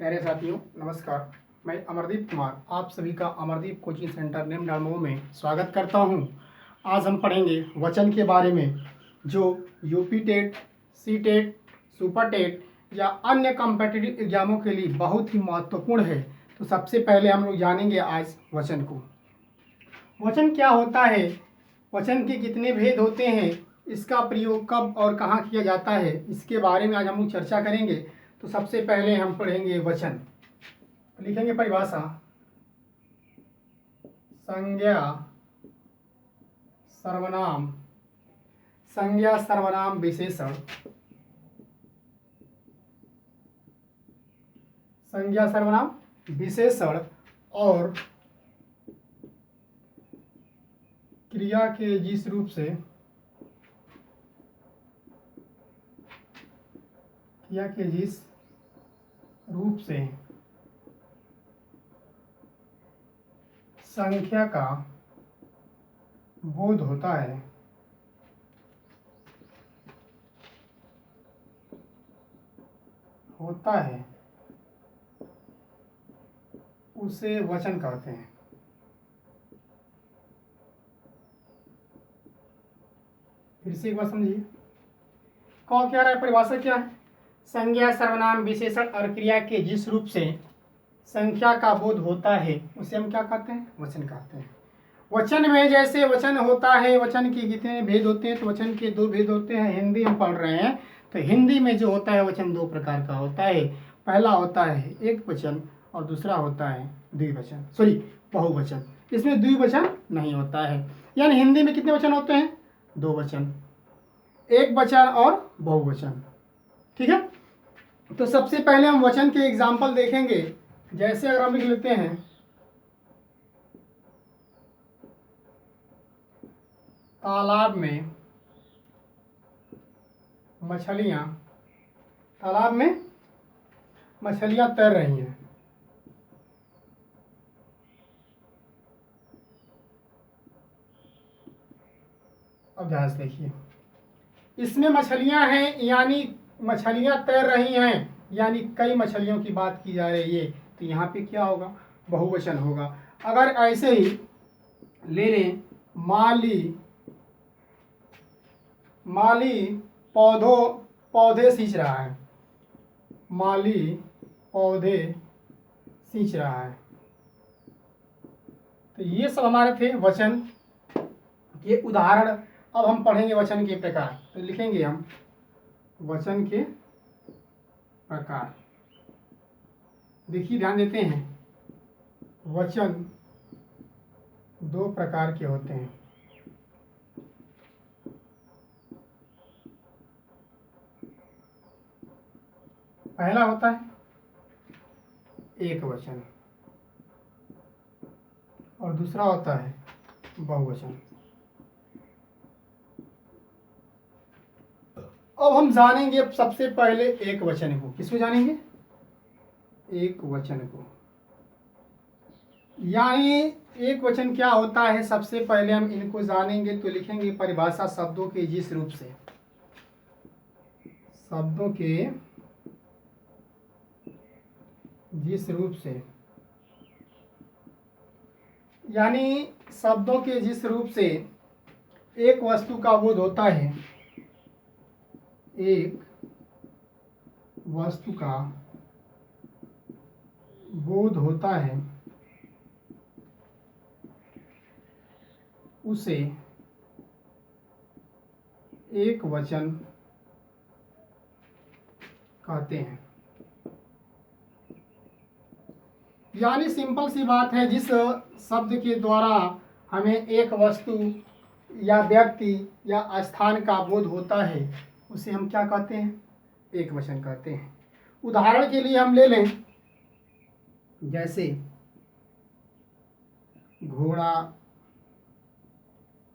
प्यारे साथियों नमस्कार। मैं अमरदीप कुमार आप सभी का अमरदीप कोचिंग सेंटर नेम डालमो में स्वागत करता हूं। आज हम पढ़ेंगे वचन के बारे में जो UP TET, C TET, super TET या अन्य कॉम्पिटिटिव एग्जामों के लिए बहुत ही महत्वपूर्ण है। तो सबसे पहले हम लोग जानेंगे आज वचन को। वचन क्या होता है, वचन के कितने भेद होते हैं, इसका प्रयोग कब और कहाँ किया जाता है, इसके बारे में आज हम लोग चर्चा करेंगे। तो सबसे पहले हम पढ़ेंगे वचन। लिखेंगे परिभाषा। संज्ञा सर्वनाम, संज्ञा सर्वनाम विशेषण, संज्ञा सर्वनाम विशेषण और क्रिया के जिस रूप से, क्रिया के जिस रूप से संख्या का बोध होता है, उसे वचन कहते हैं। फिर से एक बार समझिए, कौन क्या रहा है, परिभाषा क्या है? संज्ञा सर्वनाम विशेषण और क्रिया के जिस रूप से संख्या का बोध होता है उसे हम क्या कहते हैं? वचन कहते हैं। वचन में जैसे वचन होता है, वचन के कितने भेद होते हैं? तो वचन के दो भेद होते हैं। हिंदी हम पढ़ रहे हैं तो हिंदी में जो होता है वचन दो प्रकार का होता है। पहला होता है एक वचन और दूसरा होता है द्विवचन, बहुवचन। इसमें द्विवचन नहीं होता है। यानी हिंदी में कितने वचन होते हैं? दो वचन, एक वचन और बहुवचन। ठीक है, तो सबसे पहले हम वचन के एग्जाम्पल देखेंगे। जैसे अगर हम लिख लेते हैं तालाब में मछलियां, तालाब में मछलियां तैर रही हैं। अब ध्यान से देखिए, इसमें मछलियां हैं यानी मछलियां तैर रही हैं, यानी कई मछलियों की बात की जा रही है। तो यहाँ पे क्या होगा? बहुवचन होगा। अगर ऐसे ही ले लें, माली पौधे सींच रहा है, माली पौधे सींच रहा है। तो ये सब हमारे थे वचन के उदाहरण। अब हम पढ़ेंगे वचन के प्रकार। तो लिखेंगे हम वचन के प्रकार। देखिए ध्यान देते हैं, वचन दो प्रकार के होते हैं। पहला होता है एक वचन और दूसरा होता है बहुवचन। अब हम जानेंगे सबसे पहले एक वचन को। किसको जानेंगे? एक वचन को। यानी एक वचन क्या होता है, सबसे पहले हम इनको जानेंगे। तो लिखेंगे परिभाषा, शब्दों के जिस रूप से, शब्दों के जिस रूप से, यानी शब्दों के जिस रूप से एक वस्तु का बोध होता है, एक वस्तु का बोध होता है, उसे एक वचन कहते हैं। यानी सिंपल सी बात है, जिस शब्द के द्वारा हमें एक वस्तु या व्यक्ति या स्थान का बोध होता है उसे हम क्या कहते हैं? एक वचन कहते हैं। उदाहरण के लिए हम ले लें, जैसे घोड़ा,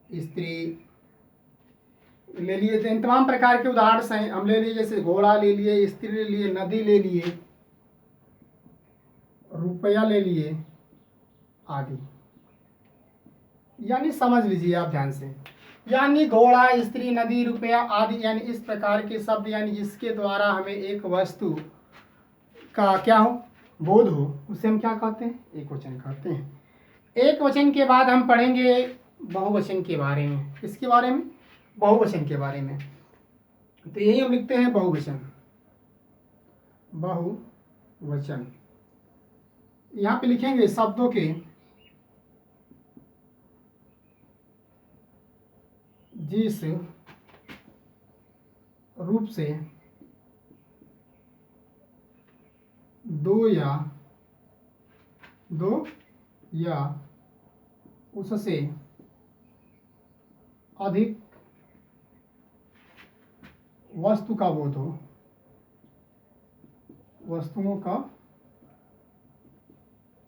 स्त्री ले लिए। इन तमाम प्रकार के उदाहरण से हम ले लिए। जैसे घोड़ा ले लिए, स्त्री ले लिए, नदी ले लिए, रुपया ले लिए आदि। यानी समझ लीजिए आप ध्यान से, यानी घोड़ा, स्त्री, नदी, रुपया आदि, यानी इस प्रकार के शब्द, यानी जिसके द्वारा हमें एक वस्तु का क्या हो, बोध हो उसे हम क्या कहते हैं? एक वचन कहते हैं। एक वचन के बाद हम पढ़ेंगे बहुवचन के बारे में। किसके बारे में? बहुवचन के बारे में। तो यही हम लिखते हैं बहुवचन। बहुवचन यहाँ पे लिखेंगे शब्दों के जिस रूप से दो या उससे अधिक वस्तु का बोध हो, वस्तुओं का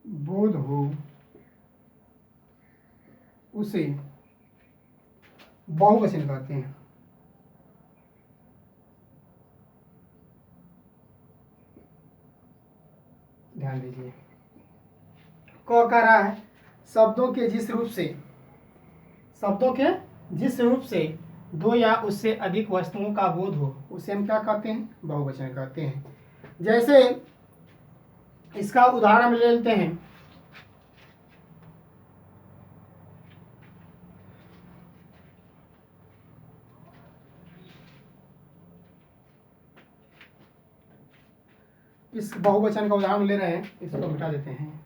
बोध हो, उसे बहुवचन कहते हैं। ध्यान दीजिए, कह रहा है शब्दों के जिस रूप से दो या उससे अधिक वस्तुओं का बोध हो उसे हम क्या कहते हैं? बहुवचन कहते हैं। जैसे इसका उदाहरण हम ले लेते हैं। इस बहुवचन का उदाहरण ले रहे हैं, इसको मिटा देते हैं।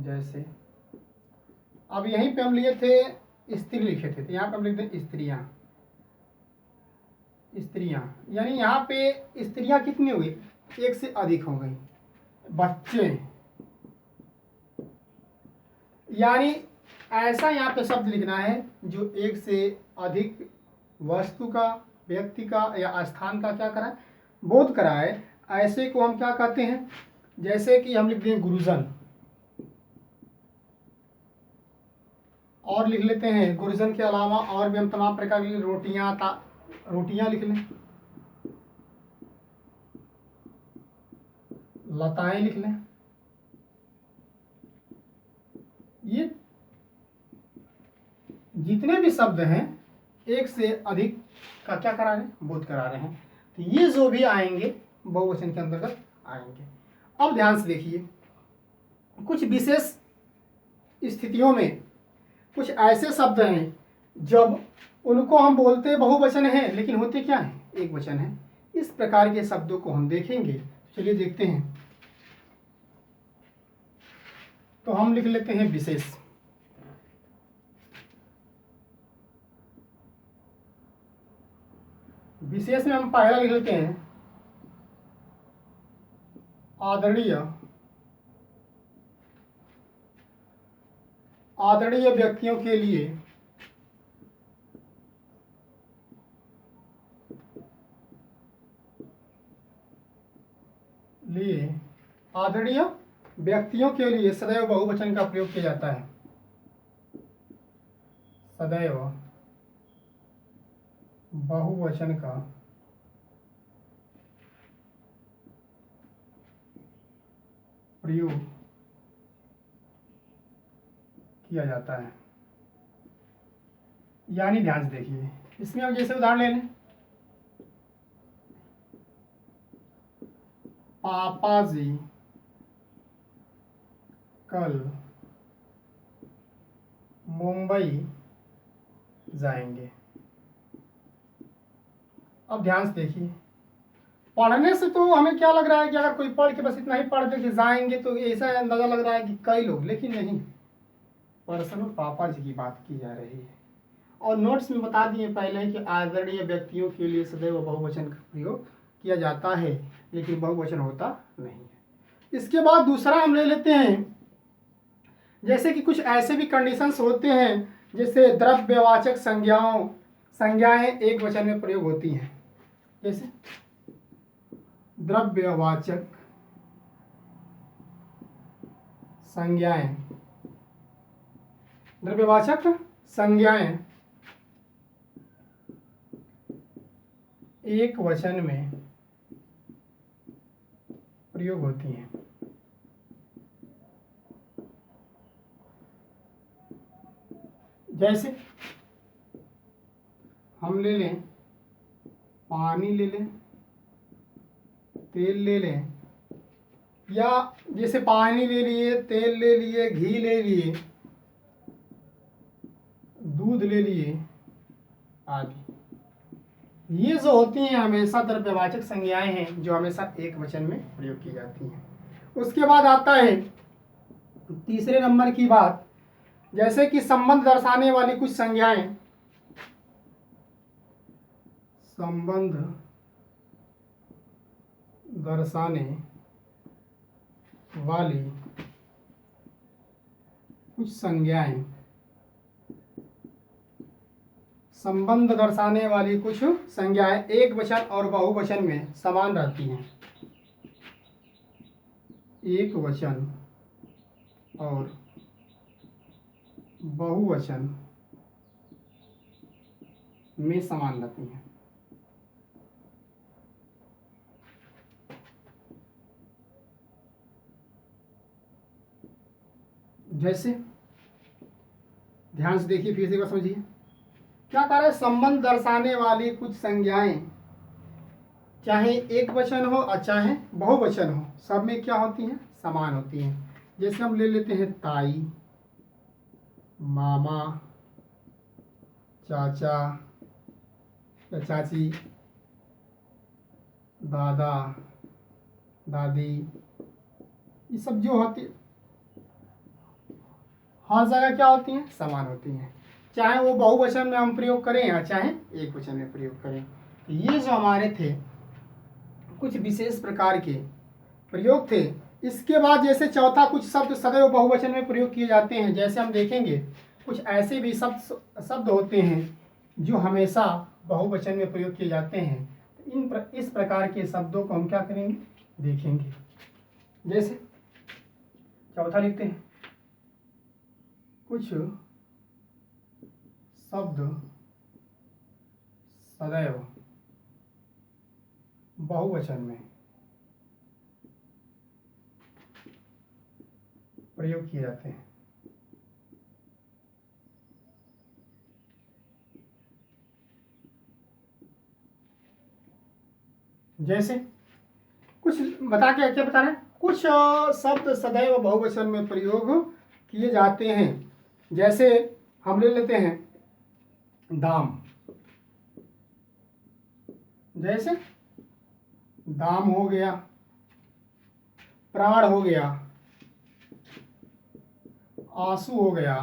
जैसे अब यहीं पे हम लिए थे स्त्री लिखे थे, तो यहाँ पे हम लिखते हैं स्त्रियां। स्त्रियां यानी यहाँ पे स्त्रियां कितनी हो गई? एक से अधिक हो गई। बच्चे यानी ऐसा यहाँ पे शब्द लिखना है जो एक से अधिक वस्तु का, व्यक्ति का या स्थान का क्या कराए? बोध कराए। ऐसे को हम क्या कहते हैं? जैसे कि हम लिख दें गुरुजन, और लिख लेते हैं गुरुजन के अलावा और भी हम तमाम प्रकार की रोटियां लिख लें, लताएं लिख लें। ये जितने भी शब्द हैं एक से अधिक का क्या करा रहे हैं? बोध करा रहे हैं। तो ये जो भी आएंगे बहुवचन के अंतर्गत आएंगे। अब ध्यान से देखिए, कुछ विशेष स्थितियों में कुछ ऐसे शब्द हैं जब उनको हम बोलते बहुवचन हैं लेकिन होते क्या हैं? एक वचन है। इस प्रकार के शब्दों को हम देखेंगे। चलिए देखते हैं। तो हम लिख लेते हैं विशेष। विशेष में हम पहला लिख लेते हैं आदरणीय। आदरणीय व्यक्तियों के लिए आदरणीय व्यक्तियों के लिए सदैव बहुवचन का प्रयोग किया जाता है। सदैव बहुवचन का प्रयोग किया जाता है। यानी ध्यान से देखिए, इसमें हम जैसे उदाहरण ले लें, पापा जी कल मुंबई जाएंगे। अब ध्यान से देखिए, पढ़ने से तो हमें क्या लग रहा है कि अगर कोई पढ़ के बस इतना ही पढ़ दे कि जाएंगे तो ऐसा अंदाजा लग रहा है कि कई लोग, लेकिन नहीं, पर्सनल पापा जी की बात की जा रही है। और नोट्स में बता दिए पहले कि आदरणीय व्यक्तियों के लिए सदैव बहुवचन का प्रयोग किया जाता है लेकिन बहुवचन होता नहीं है। इसके बाद दूसरा हम ले लेते हैं, जैसे कि कुछ ऐसे भी कंडीशंस होते हैं जैसे द्रव्यवाचक संज्ञाएं एक वचन में प्रयोग होती हैं। जैसे द्रव्यवाचक संज्ञाएं एक वचन में प्रयोग होती हैं। जैसे हम ले लें पानी, ले लें तेल ले लें, या जैसे पानी ले लिए, तेल ले लिए, घी ले लिए, दूध ले लिए आदि, ये जो होती हैं हमेशा द्रव्यवाचक संज्ञाएं हैं जो हमेशा एक वचन में प्रयोग की जाती हैं। उसके बाद आता है तीसरे नंबर की बात, जैसे कि संबंध दर्शाने वाली कुछ संज्ञाएं, संबंध दर्शाने वाली कुछ संज्ञाएं, संबंध दर्शाने वाली कुछ संज्ञाएं एक वचन और बहुवचन में समान रहती हैं। एक वचन और बहुवचन में समान रहती हैं। जैसे ध्यान से देखिए, फिर से एक बार समझिए क्या कह रहा है। संबंध दर्शाने वाली कुछ संज्ञाएं चाहे एक वचन हो और चाहे बहुवचन हो, सब में क्या होती हैं, समान होती हैं। जैसे हम ले लेते हैं ताई, मामा, चाचा या चाची, दादा, दादी, ये सब जो होती हर जगह क्या होती हैं, समान होती हैं, चाहे वो बहुवचन में हम प्रयोग करें या चाहे एक वचन में प्रयोग करें। तो ये जो हमारे थे कुछ विशेष प्रकार के प्रयोग थे। इसके बाद जैसे चौथा, कुछ शब्द सदैव बहुवचन में प्रयोग किए जाते हैं। जैसे हम देखेंगे कुछ ऐसे भी शब्द होते हैं जो हमेशा बहुवचन में प्रयोग किए जाते हैं। इस प्रकार के शब्दों को हम क्या करेंगे, देखेंगे। जैसे चौथा लिखते हैं, कुछ शब्द सदैव बहुवचन में प्रयोग किए जाते हैं। जैसे कुछ बता के क्या बता रहे हैं, कुछ शब्द सदैव बहुवचन में प्रयोग किए जाते हैं। जैसे हम ले लेते हैं दाम, जैसे दाम हो गया, प्राण हो गया, आंसू हो गया,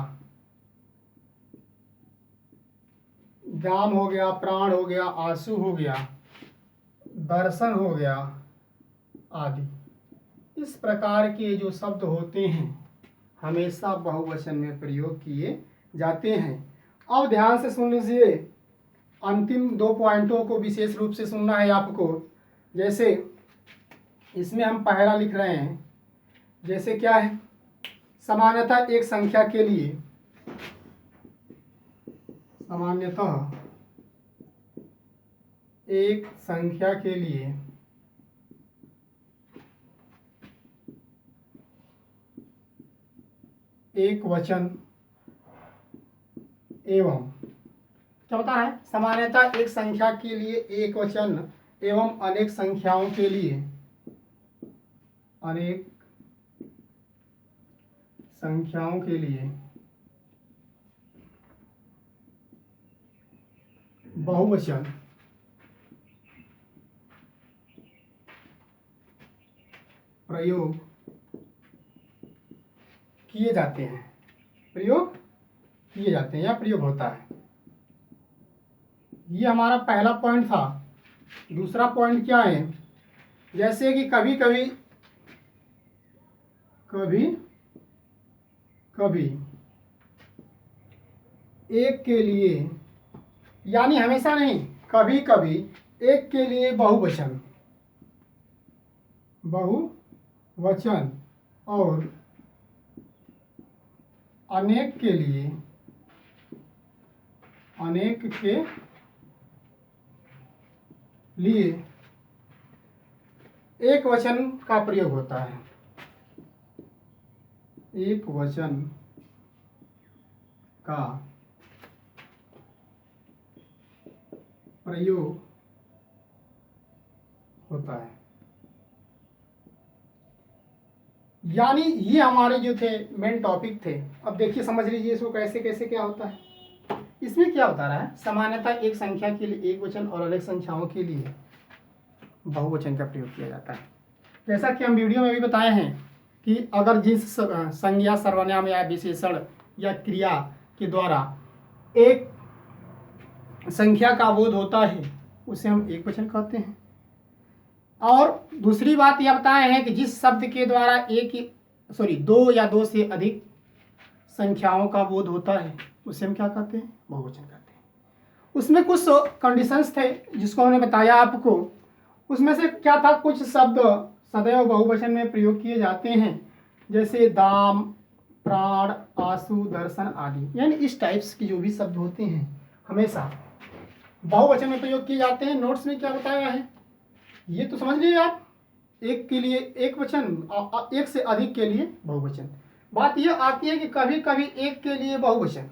दाम हो गया, प्राण हो गया, आंसू हो गया, दर्शन हो गया आदि। इस प्रकार के जो शब्द होते हैं हमेशा बहुवचन में प्रयोग किए जाते हैं। अब ध्यान से सुन लीजिए, अंतिम 2 पॉइंटों को विशेष रूप से सुनना है आपको। जैसे इसमें हम पहला लिख रहे हैं, जैसे क्या है, सामान्यतः एक संख्या के लिए, सामान्यतः एक संख्या के लिए एक वचन एवं, क्या बता रहा है, सामान्यतः एक संख्या के लिए एक वचन एवं अनेक संख्याओं के लिए, अनेक संख्याओं के लिए बहुवचन प्रयोग किए जाते हैं, प्रयोग किए जाते हैं या प्रयोग होता है। ये हमारा पहला पॉइंट था। दूसरा पॉइंट क्या है, जैसे कि कभी कभी कभी कभी एक के लिए, यानी हमेशा नहीं, कभी कभी एक के लिए बहुवचन, बहुवचन और अनेक के लिए, अनेक के लिए एक वचन का प्रयोग होता है। एक वचन का प्रयोग होता है। यानी ये हमारे जो थे मेन टॉपिक थे। अब देखिए समझ लीजिए इसको कैसे कैसे क्या होता है। इसमें क्या होता रहा है, सामान्यतः एक संख्या के लिए एक वचन और अनेक संख्याओं के लिए बहुवचन का प्रयोग किया जाता है। जैसा कि हम वीडियो में भी बताए हैं कि अगर जिस संज्ञा, सर्वनाम या विशेषण या क्रिया के द्वारा एक संख्या का बोध होता है उसे हम एक वचन कहते हैं। और दूसरी बात यह बताए हैं कि जिस शब्द के द्वारा दो या दो से अधिक संख्याओं का बोध होता है उसे हम क्या कहते हैं, बहुवचन कहते हैं। उसमें कुछ कंडीशंस थे जिसको हमने बताया आपको। उसमें से क्या था, कुछ शब्द सदैव बहुवचन में प्रयोग किए जाते हैं, जैसे दाम, प्राण, आंसू, दर्शन आदि। यानी इस टाइप्स की जो भी शब्द होते हैं हमेशा बहुवचन में प्रयोग किए जाते हैं। नोट्स में क्या बताया है ये तो समझ लीजिए आप। एक के लिए एक वचन, एक से अधिक के लिए बहुवचन। बात यह आती है कि कभी कभी एक के लिए बहुवचन,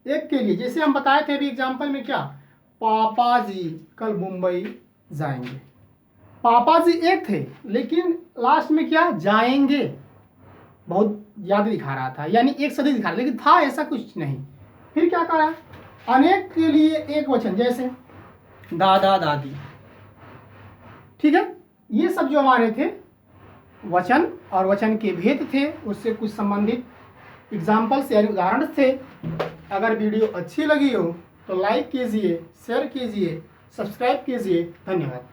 एक के लिए, जैसे हम बताए थे अभी एग्जाम्पल में, क्या, पापा जी कल मुंबई जाएंगे। पापा जी एक थे लेकिन लास्ट में क्या, जाएंगे, बहुत ज़्यादा दिखा रहा था, यानी एक से अधिक दिखा रहा था, लेकिन था ऐसा कुछ नहीं। फिर क्या करा, अनेक के लिए एक वचन, जैसे दादा दादी। ठीक है, ये सब जो हमारे थे वचन और वचन के भेद थे, उससे कुछ संबंधित एग्जाम्पल्स यानी उदाहरण थे। अगर वीडियो अच्छी लगी हो तो लाइक कीजिए, शेयर कीजिए, सब्सक्राइब कीजिए। धन्यवाद।